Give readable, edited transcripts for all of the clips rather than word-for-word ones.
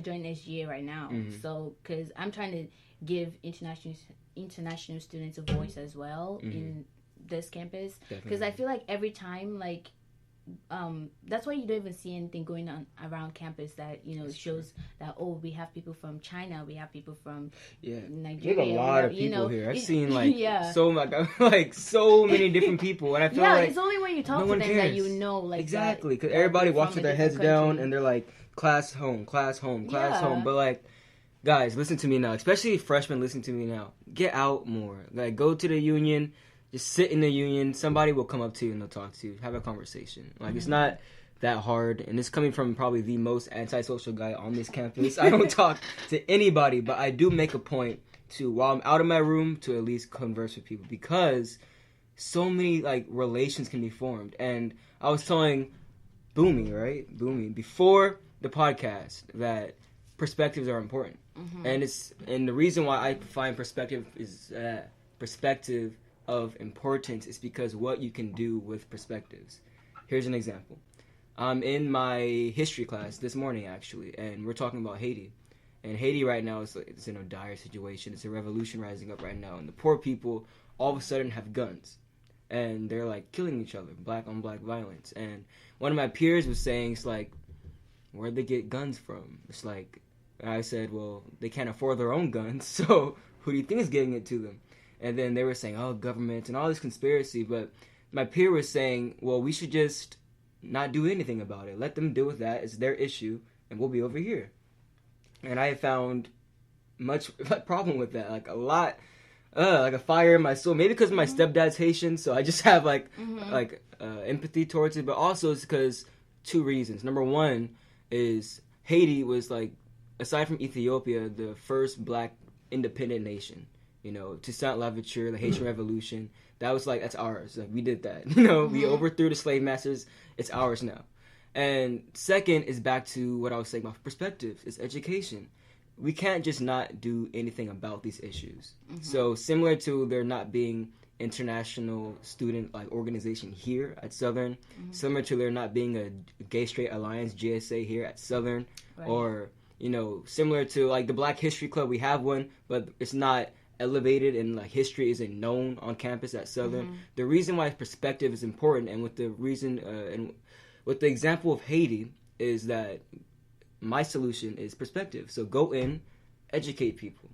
join SGA right now. So, because I'm trying to give international students a voice as well in this campus. Because I feel like every time, like, that's why you don't even see anything going on around campus that shows that, oh, we have people from China, we have people from Nigeria. We have a lot of people here. I've seen like so much, so many different people, and I feel like it's only when you talk to them cares. that like exactly, because everybody walks with their heads down and they're like, class home, class home, class home. But like, guys, listen to me now, especially freshmen. Listen to me now. Get out more. Like, go to the union. Just sit in the union. Somebody will come up to you and they'll talk to you. Have a conversation. Like, it's not that hard. And it's coming from probably the most antisocial guy on this campus. I don't talk to anybody, but I do make a point to, while I'm out of my room, to at least converse with people. Because so many, like, relations can be formed. And I was telling Bunmi, before the podcast, that perspectives are important. And the reason why I find perspective of importance is because what you can do with perspectives. Here's an example. I'm in my history class this morning, actually, and we're talking about Haiti. And Haiti right now is in a dire situation. It's a revolution rising up right now, and the poor people all of a sudden have guns, and they're like killing each other, black on black violence. And one of my peers was saying, it's like, where'd they get guns from? It's like, I said, well, they can't afford their own guns, so who do you think is getting it to them? And then they were saying, oh, government and all this conspiracy. But my peer was saying, well, we should just not do anything about it. Let them deal with that. It's their issue, and we'll be over here. And I found much problem with that. Like, a lot, like a fire in my soul. Maybe because my stepdad's Haitian, so I just have, empathy towards it. But also it's because two reasons. Number one is Haiti was, like, aside from Ethiopia, the first black independent nation. Toussaint Louverture, the Haitian Revolution, that was like, that's ours. Like, we did that. We overthrew the slave masters. It's ours now. And second is back to what I was saying about perspective. It's education. We can't just not do anything about these issues. So similar to there not being international student organization here at Southern, similar to there not being a Gay Straight Alliance GSA here at Southern, or similar to like the Black History Club, we have one, but it's not elevated and like history isn't known on campus at Southern. The reason why perspective is important, and with the reason and with the example of Haiti, is that my solution is perspective. So go in, educate people.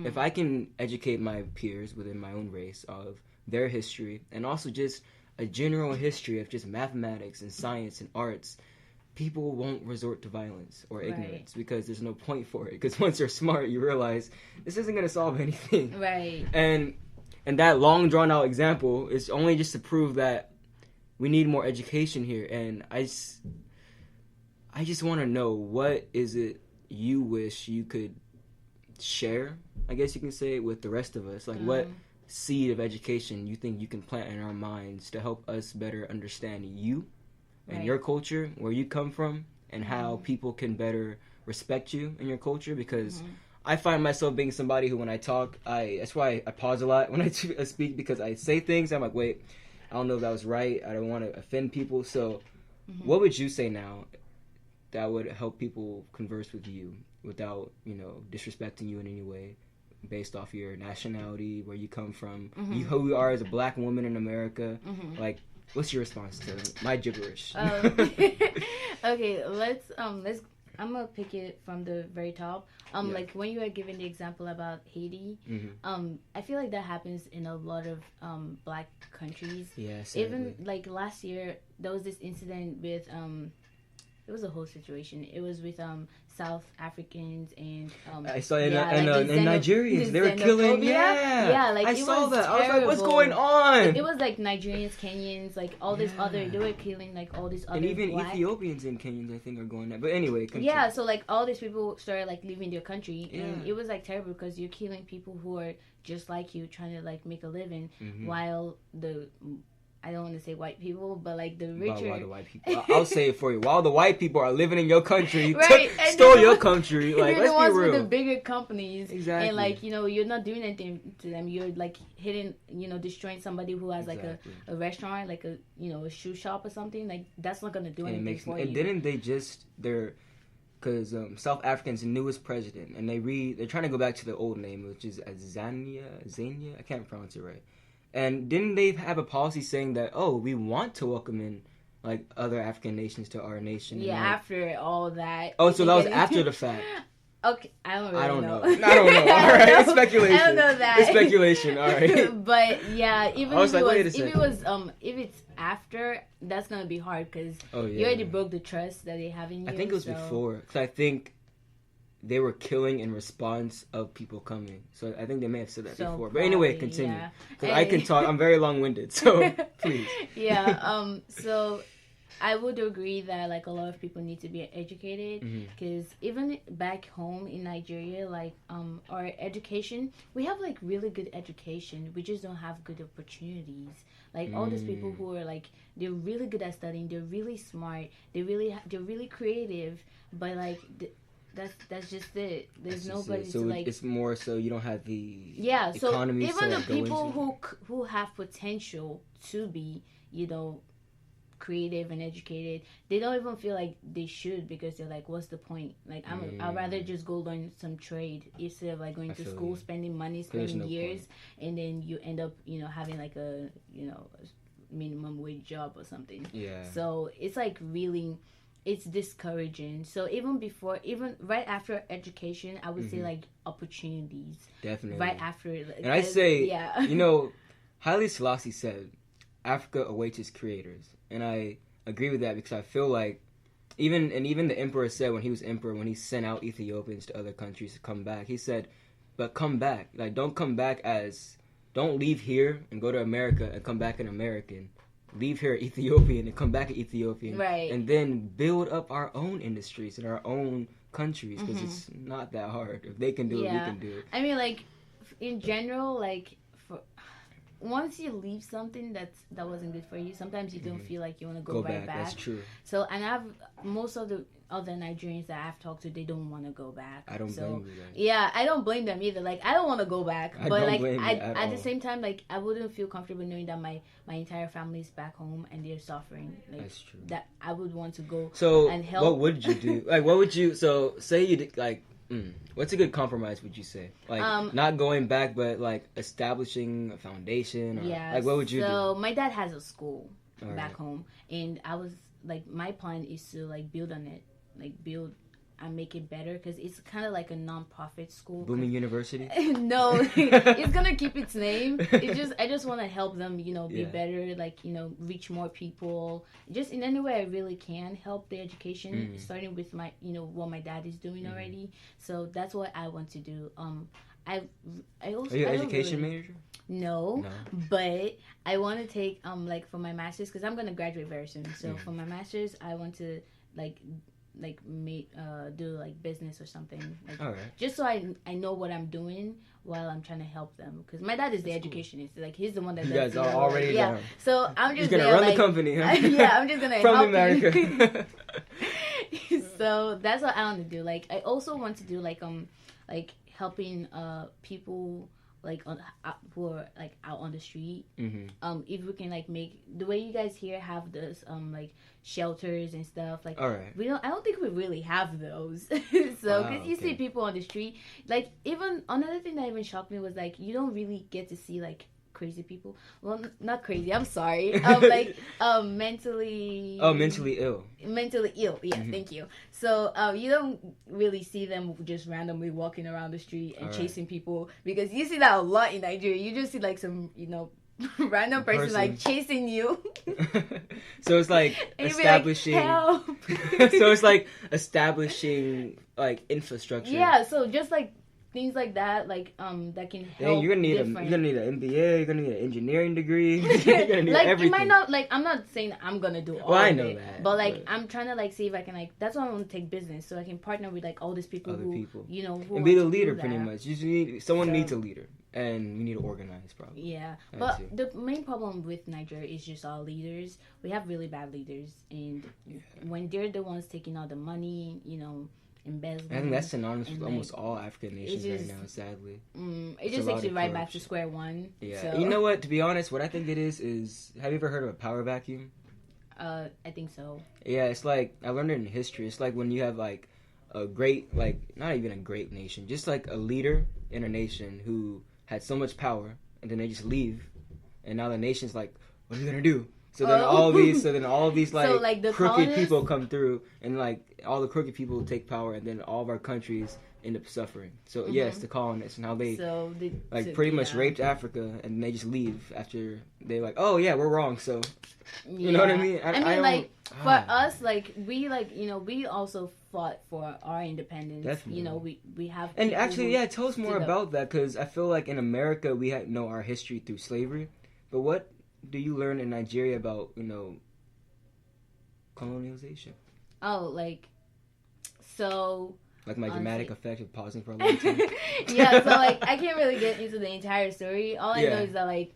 If I can educate my peers within my own race of their history, and also just a general history of just mathematics and science and arts, people won't resort to violence or ignorance because there's no point for it. Because once you're smart, you realize this isn't going to solve anything. Right. And that long drawn out example is only just to prove that we need more education here. And I just want to know, what is it you wish you could share, I guess you can say, with the rest of us? Like, what seed of education you think you can plant in our minds to help us better understand you and your culture, where you come from, and how people can better respect you and your culture? Because I find myself being somebody who, when I talk, that's why I pause a lot when I speak, because I say things, I'm like, wait, I don't know if that was right, I don't want to offend people. So what would you say now that would help people converse with you without, disrespecting you in any way, based off your nationality, where you come from, who you are as a black woman in America? Like, what's your response to my gibberish? Okay, let's I'm gonna pick it from the very top. Like when you were giving the example about Haiti, I feel like that happens in a lot of black countries. Yes. Even like last year, there was this incident with it was a whole situation. It was with South Africans and I saw it and Nigerians. They were killing. Like I saw that. Terrible. I was like, what's going on? It was like Nigerians, Kenyans, like all this other. They were killing like all these other. And even black... Ethiopians and Kenyans, I think, are going there. But anyway, continue. Yeah. So like all these people started like leaving their country, and it was like terrible because you're killing people who are just like you, trying to like make a living, while the I don't want to say white people, but like the richer. While the white people, I'll say it for you. While the white people are living in your country, stole your country. Like, let's be real. With the bigger companies, exactly. And like you're not doing anything to them. You're like hitting, destroying somebody who has like a restaurant, like a shoe shop or something. Like that's not gonna do anything for you. And didn't they just because South Africa's newest president, and they're trying to go back to the old name, which is Zania. I can't pronounce it right. And didn't they have a policy saying that, oh, we want to welcome in like other African nations to our nation? Yeah, like, after all that. Oh, so that was after the fact. Okay, I don't know. I don't know. All right, it's speculation. I don't know that. It's speculation. All right. But yeah, even if it's after, that's gonna be hard because you already broke the trust that they have in you. I think it was before, because I think they were killing in response of people coming. So I think they may have said that before. Probably, but anyway, continue. Because I can talk. I'm very long-winded, so please. Yeah. So I would agree that like a lot of people need to be educated because even back home in Nigeria, like our education, we have like really good education. We just don't have good opportunities. Like all these people who are like they're really good at studying, they're really smart, they're really creative, but like that's just it. There's nobody so to like. It's more so you don't have the so economy. Even the people who have potential to be, creative and educated, they don't even feel like they should because they're like, what's the point? Like I'd rather just go learn some trade instead of like going to school, spending money, spending years, and then you end up having like a minimum wage job or something. Yeah. So it's like really, it's discouraging. So even right after education, I would say like opportunities. Definitely. Right after. And I say, Haile Selassie said, Africa awaits its creators. And I agree with that because I feel like even the emperor said when he was emperor, when he sent out Ethiopians to other countries to come back, he said, but come back. Like, don't leave here and go to America and come back an American. Leave here Ethiopian and come back an Ethiopian. Right. And then build up our own industries in our own countries because it's not that hard. If they can do it, we can do it. I mean, like, in general, like, once you leave something that wasn't good for you, sometimes you don't feel like you want to go right back. That's true. So, and most of the other Nigerians that I've talked to, they don't want to go back. I don't blame you. Yeah, I don't blame them either. Like, I don't want to go back, but like, at the same time, like, I wouldn't feel comfortable knowing that my entire family is back home and they're suffering. Like, that's true. That I would want to go and help. What would you do? Like, what would you? So, say you did, like. What's a good compromise, would you say? Like, not going back, but, like, establishing a foundation? Or, like, what would you do? So, my dad has a school back home. And I was, like, my plan is to, like, build on it. Like, build and make it better. Because it's kind of like a non-profit school. Bunmi University? No. It's going to keep its name. I just want to help them, be better. Like, reach more people. Just in any way I really can help the education. Starting with my, what my dad is doing already. So that's what I want to do. I also. Are you an education major? No, but I want to take like for my master's because I'm gonna graduate very soon. So for my master's, I want to do like business or something. Like, all right. Just so I know what I'm doing while I'm trying to help them because my dad is the educationist. Like he's the one that. You guys are already down. So I'm just gonna run the company. Huh? Yeah, I'm just gonna from help America. So that's what I want to do. Like I also want to do like helping people like who are like out on the street. If we can like make the way you guys here have this like shelters and stuff, like I don't think we really have those. So because you see people on the street, like even another thing that even shocked me was like you don't really get to see like crazy people. Well, not crazy. I'm sorry. Like mentally. Oh, mentally ill. Mentally ill. Yeah, thank you. So you don't really see them just randomly walking around the street and chasing people because you see that a lot in Nigeria. You just see like some random person like chasing you. So it's like establishing. Like, help. So it's like establishing like infrastructure. Yeah. So just like. Things like that, like that can help. You're gonna need an MBA. You're gonna need an engineering degree. You're gonna need like everything. You might not like. I'm not saying I'm gonna do all. Well, I of know it, that, but like I'm trying to like see if I can like. That's why I want to take business, so I can partner with like all these people who and be the leader pretty much. You just need someone needs a leader, and we need to organize probably. Yeah, but the main problem with Nigeria is just our leaders. We have really bad leaders, and when they're the ones taking all the money, embezzling. I think that's synonymous with almost all African nations right now, sadly. It just takes you right back to square one. Yeah. So. You know what? To be honest, what I think it is have you ever heard of a power vacuum? I think so. Yeah, it's like, I learned it in history. It's like when you have like a great, like, not even a great nation, just like a leader in a nation who had so much power, and then they just leave, and now the nation's like, what are we gonna do? So then all of these like, so, like the crooked colonists? people come through, and like all the crooked people take power, and then all of our countries end up suffering. So yes, the colonists and how they pretty much raped Africa, and they just leave after they're like, oh yeah, we're wrong. So you know what I mean? I mean, for us, like we we also fought for our independence. Definitely. You know, we have. And actually, tell us more about that, because I feel like in America we know our history through slavery, but what do you learn in Nigeria about, colonialization? Oh, like, so... Like my dramatic effect of pausing for a long time? Yeah, so, like, I can't really get into the entire story. All I know is that, like,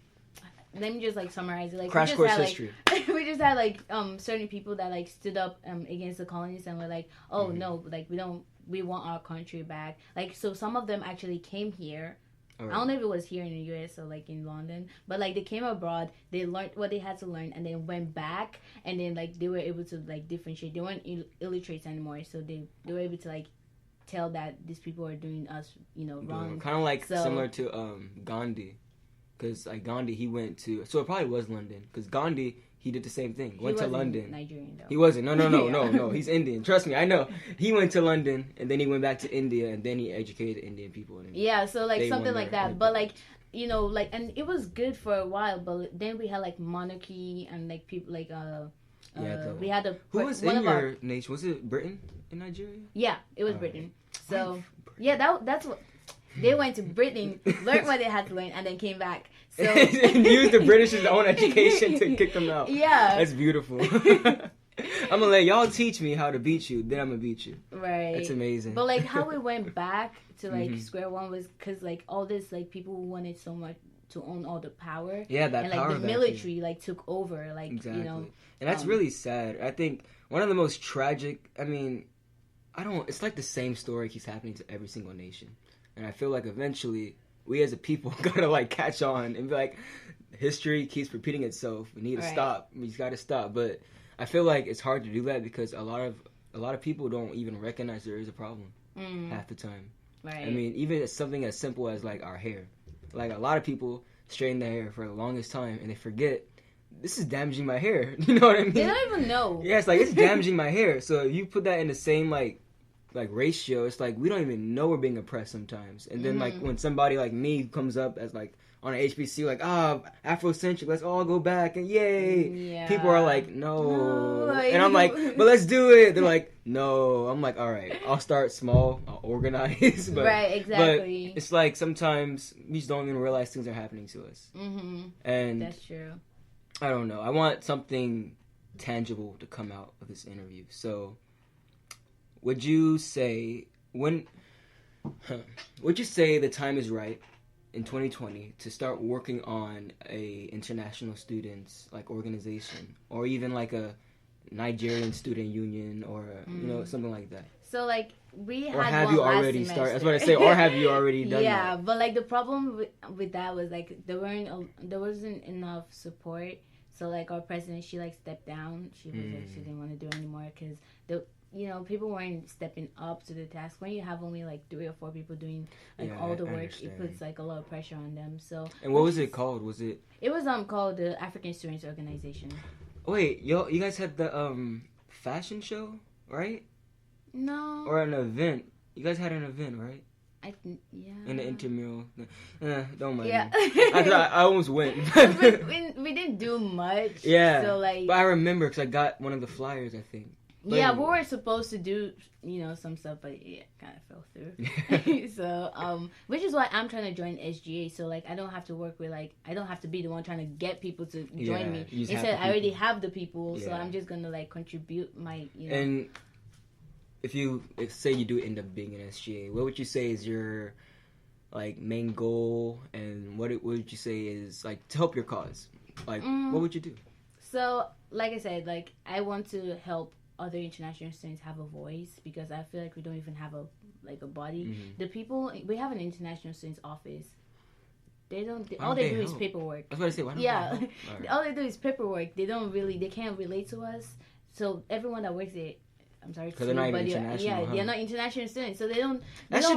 let me just, like, summarize it. Like, Crash course history. We just had, like, certain people that, like, stood up against the colonists and were like, oh, no, like, we want our country back. Like, so some of them actually came here. Right. I don't know if it was here in the US or like in London, but like they came abroad, they learned what they had to learn, and then went back, and then like they were able to like differentiate. They weren't illiterates anymore, so they were able to like tell that these people are doing us wrong. Kind of like similar to Gandhi, because like Gandhi, he went to, so it probably was London, because Gandhi, he did the same thing. Went to London. Nigerian, though. He wasn't. No. He's Indian. Trust me, I know. He went to London, and then he went back to India, and then he educated Indian people. And so like something like that. But like, like, and it was good for a while, but then we had like monarchy and like people like we had a. Who was in your nation? Was it Britain in Nigeria? Yeah, it was Britain. So that's what. They went to Britain, learned what they had to learn, and then came back. So and used the British's own education to kick them out. Yeah. That's beautiful. I'm going to let y'all teach me how to beat you, then I'm going to beat you. Right. That's amazing. But, like, how we went back to, like, square one was because, like, all this, like, people wanted so much to own all the power. Yeah, that and, power. And, like, the military, like, took over, like, exactly. And that's really sad. I think one of the most tragic, it's like the same story keeps happening to every single nation. And I feel like eventually we as a people gotta like catch on and be like, history keeps repeating itself. We need to stop. We just gotta stop. But I feel like it's hard to do that because a lot of people don't even recognize there is a problem half the time. Right. I mean, even something as simple as like our hair. Like a lot of people straighten their hair for the longest time and they forget this is damaging my hair. You know what I mean? They don't even know. Yeah, it's like it's damaging my hair. So if you put that in the same like ratio, it's like we don't even know we're being oppressed sometimes. And then like when somebody like me comes up as like on an HBCU like Afrocentric, let's all go back and yay, people are like no. And I'm like, but let's do it. They're like no. I'm like, all right, I'll start small, I'll organize. But, right, exactly. But it's like sometimes we just don't even realize things are happening to us. And that's true. I don't know, I want something tangible to come out of this interview. So would you say the time is right in 2020 to start working on a international students like organization, or even like a Nigerian student union, or something like that? So like we had, or have one you already last started? That's what I say. Or have you already done that? Yeah, but like the problem with that was like there wasn't enough support. So like our president, she like stepped down. She was like she didn't want to do it anymore because people weren't stepping up to the task. When you have only like 3 or 4 people doing like all the work, it puts like a lot of pressure on them. So. And what was it called? It was called the African Students Organization. Wait, you guys had the fashion show, right? No. Or an event. You guys had an event, right? Yeah. In the intramural. Don't mind me. I almost went. we didn't do much. Yeah. So like. But I remember because I got one of the flyers, I think. But yeah, we were supposed to do, some stuff, but it kind of fell through. So, which is why I'm trying to join SGA. So, like, I don't have to work with, like, I don't have to be the one trying to get people to join me. Instead, I already have the people, so I'm just going to, like, contribute my, And if say you do end up being an SGA, what would you say is your, like, main goal? And what would you say is, like, to help your cause? Like, what would you do? So, like I said, like, I want to help other international students have a voice, because I feel like we don't even have a body. The people, we have an international students office. They don't. All they do is paperwork. I was about to say, why don't they help? All they do is paperwork. They can't relate to us. So everyone that works there I'm sorry because they're not even yeah, international. they're not international students, so they don't. That They